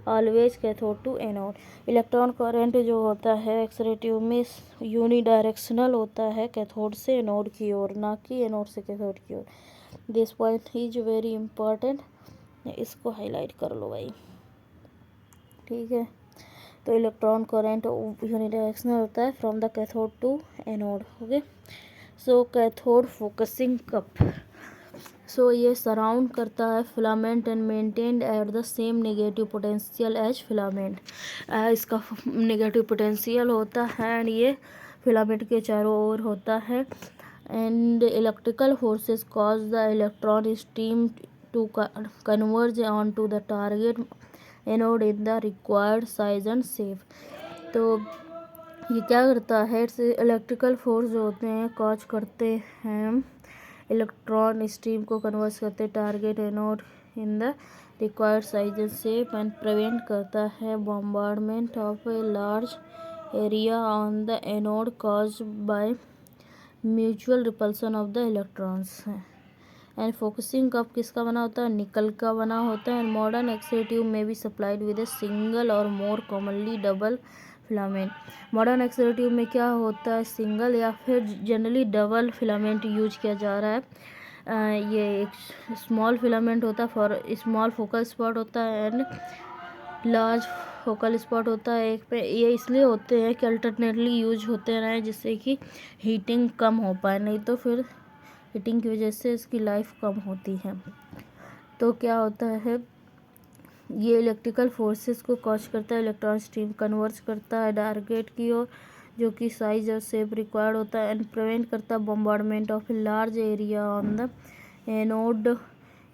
always cathode to anode. Electron current जो होता है एक्सरे ट्यूब में यूनिडायरेक्शनल होता है, कैथोड से एनोड की ओर, ना कि एनोड से कैथोड की ओर। This point is very important, इसको हाईलाइट कर लो भाई, ठीक है। तो इलेक्ट्रॉन करंट यूनिडायरेक्शनल होता है from the cathode to anode, okay. So cathode focusing cup, so ये सराउंड करता है filament and maintained at the same negative potential as filament. इसका नेगेटिव पोटेंशियल होता है एंड ये फिलामेंट के चारों ओर होता है, and electrical forces cause the electron stream to converge on to the target anode in the required size and shape. तो ये क्या करता है, इलेक्ट्रिकल फोर्स जो होते हैं कॉज करते हैं इलेक्ट्रॉन स्ट्रीम को कन्वर्ट करते target anode in the required size and shape, and prevent करता है bombardment of a large area on the anode caused by mutual repulsion of the electrons. And focusing cup किसका बना होता है, nickel का बना होता है। मॉडर्न एक्सरे ट्यूब में be supplied with a single और more commonly double filament. Modern X ray tube में क्या होता है, सिंगल या फिर जनरली डबल फिलामेंट यूज किया जा रहा है। ये एक स्मॉल फिलामेंट होता है फॉर स्मॉल फोकल स्पॉट होता है, एंड लार्ज फोकल स्पॉट होता है एक पे। ये इसलिए होते हैं कि अल्टरनेटली यूज होते रहे जिससे कि हीटिंग कम हो पाए, नहीं तो फिर हीटिंग की वजह से इसकी लाइफ कम होती है। तो क्या होता है, ये इलेक्ट्रिकल फोर्सेस को कॉज करता है, इलेक्ट्रॉन स्ट्रीम कन्वर्ज करता है टारगेट की ओर जो कि साइज और शेप रिक्वायर्ड होता है, एंड प्रिवेंट करता है bombardment of a large area on the anode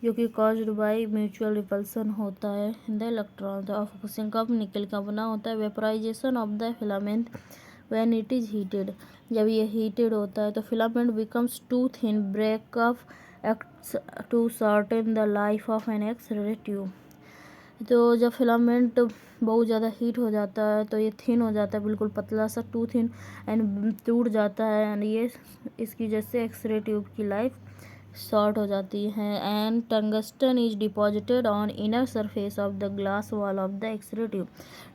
जो कि कॉज्ड बाय म्यूचुअल रिपल्सन होता है in the electron. Focusing cup nickel का बना होता है। Vaporization of the filament when it is heated, जब ये हीटेड होता है तो filament becomes too thin, break off acts to shorten the life of an X-ray tube. तो जब फिलामेंट बहुत ज़्यादा हीट हो जाता है तो ये थिन हो जाता है, बिल्कुल पतला सा, टू थिन, एंड टूट जाता है। एंड ये इसकी वजह से एक्सरे ट्यूब की लाइफ शॉर्ट हो जाती है। And tungsten is deposited on inner surface of the glass wall of the x ray tube.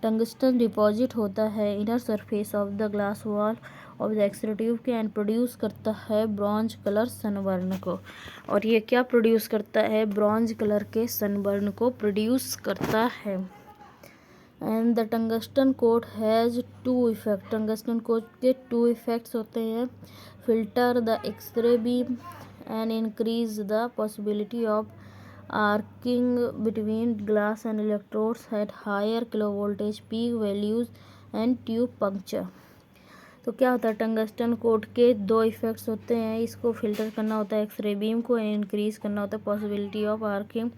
Tungsten deposit होता है inner surface of the glass wall of the x ray tube के and produce करता है bronze colour sunburn को। और ये क्या produce करता है? ब्रॉन्ज कलर के सनबर्न को प्रोड्यूस करता है। And the tungsten coat has two effect. Tungsten coat के टू इफेक्ट्स होते हैं: filter the X-ray beam and increase the possibility of arcing between glass and electrodes at higher kilovoltage peak values and tube puncture। तो क्या होता है? Tungsten coat के दो effects होते हैं। इसको फिल्टर करना होता है एक्सरे बीम को, एंड इंक्रीज करना होता है possibility of arcing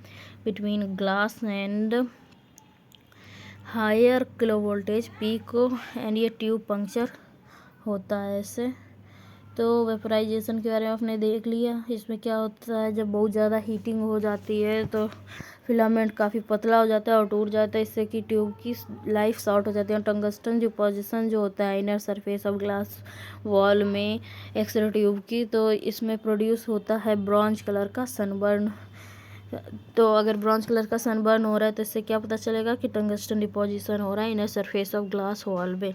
between glass and higher kilovoltage peak को, एंड ये ट्यूब पंक्चर होता है इससे। तो वेपराइजेशन के बारे में आपने देख लिया। इसमें क्या होता है, जब बहुत ज़्यादा हीटिंग हो जाती है तो फिलामेंट काफ़ी पतला हो जाता है और टूट जाता है, इससे कि ट्यूब की लाइफ शॉर्ट हो जाती है। और टंगस्टन डिपोजिशन जो होता है inner surface of glass wall में एक्सरे ट्यूब की, तो इसमें प्रोड्यूस होता है ब्रॉन्ज कलर का सनबर्न। तो अगर ब्रॉन्ज कलर का सनबर्न हो रहा है तो इससे क्या पता चलेगा कि टंगस्टन डिपोजिशन हो रहा है inner surface of glass wall में।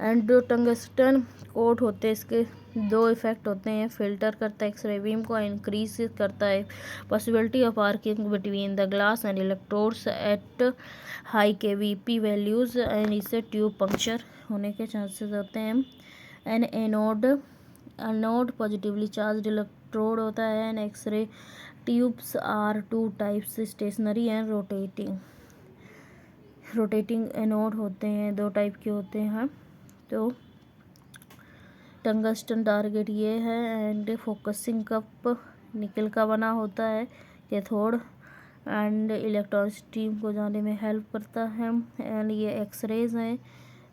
एंड जो टंगस्टन कोट होते हैं इसके दो इफेक्ट होते हैं: फिल्टर करता है एक्सरे बीम को, इंक्रीज करता है possibility of arcing between the glass and electrodes at high kVp values, and इससे ट्यूब पंक्चर होने के चांसेस होते हैं। And anode positively charge electrode होता है। And X-ray tubes are two types: stationary and rotating anode होते हैं, दो टाइप के होते हैं। तो टंगस्टन टारगेट ये है, एंड फोकसिंग कप निकल का बना होता है कैथोड, एंड इलेक्ट्रॉन स्ट्रीम को जाने में हेल्प करता है। एंड ये एक्सरेज हैं।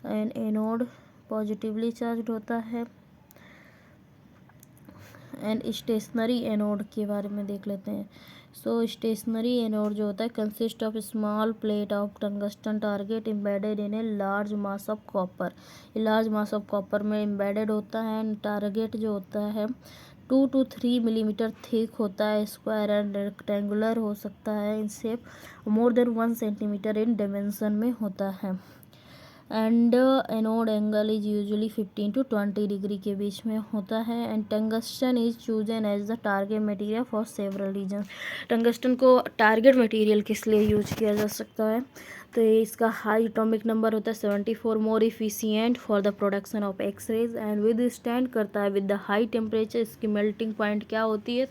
एंड एनोड पॉजिटिवली चार्ज होता है। एंड स्टेशनरी एनोड के बारे में देख लेते हैं। सो स्टेशनरी एनोड जो होता है consist of small plate of tungsten target embedded in a large mass of copper. Large mass of copper में एम्बेडेड होता है। एंड टारगेट जो होता है 2 to 3 मिलीमीटर थिक होता है, स्क्वायर एंड रेक्टेंगुलर हो सकता है in shape, more than 1 centimetre in dimension में होता है। And anode angle is usually 15 to 20 degree के बीच में होता है। And tungsten is chosen as the target material for several reason. Tungsten को टारगेट मटेरियल किस लिए यूज किया जा सकता है? तो ये इसका हाई एटॉमिक नंबर होता है 74, more efficient for the production of X-rays, and withstand करता है विद द हाई टेम्परेचर। इसकी मेल्टिंग पॉइंट क्या होती है?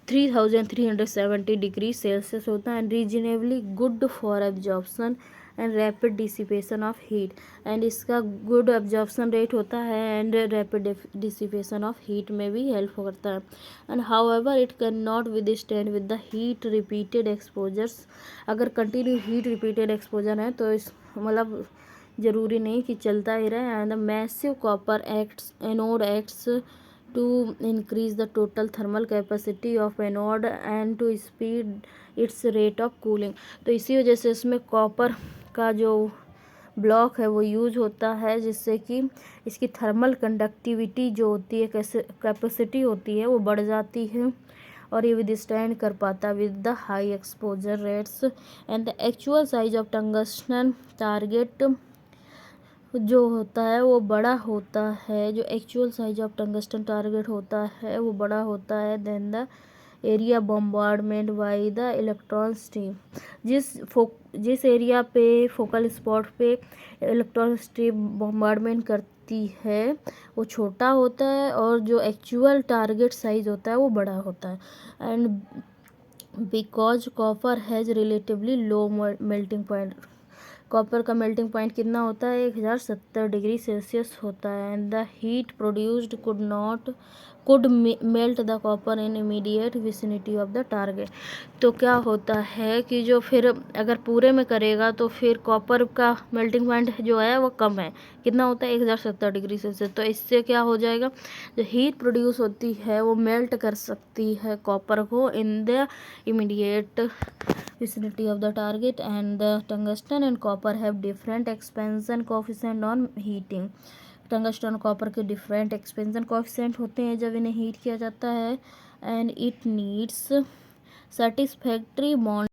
3370 डिग्री सेल्सियस होता है। And reasonably good for absorption and rapid dissipation of heat. And इसका गुड एब्जॉर्प्शन रेट होता है and rapid dissipation of heat में भी हेल्प करता है। And however it can not withstand with the heat repeated exposures. अगर continue heat repeated exposure है तो इस मतलब ज़रूरी नहीं कि चलता ही रहे। And the massive copper anode acts to increase the total thermal capacity of anode and to speed its rate of cooling। तो इसी वजह से इसमें कॉपर का जो ब्लॉक है वो यूज होता है, जिससे कि इसकी थर्मल कंडक्टिविटी जो होती है, कैपेसिटी होती है, वो बढ़ जाती है और ये विदस्टैंड कर पाता with the high exposure rates. And the actual size of tungsten target जो होता है वो बड़ा होता है। जो actual size of tungsten target होता है वो बड़ा होता है than the area bombardment by the electron stream. जिस एरिया पे फोकल स्पॉट पे इलेक्ट्रॉन स्ट्रीम बॉम्बार्डमेंट करती है वो छोटा होता है, और जो एक्चुअल टारगेट साइज होता है वो बड़ा होता है। And because copper has relatively low melting point. Copper का मेल्टिंग पॉइंट कितना होता है? 1070 डिग्री सेल्सियस होता है। And the heat produced could not could melt the copper in immediate vicinity of the target। तो क्या होता है कि जो फिर अगर पूरे में करेगा तो फिर कॉपर का मेल्टिंग पॉइंट जो है वो कम है, कितना होता है 1070 डिग्री सेल्सियस। तो इससे क्या हो जाएगा, जो हीट प्रोड्यूस होती है वो मेल्ट कर सकती है कॉपर को in the immediate vicinity of the target। and the tungsten and copper have different expansion coefficient on heating। Tungsten copper के डिफरेंट एक्सपेंशन कोएफिशिएंट होते हैं जब इन्हें हीट किया जाता है। And it needs satisfactory bond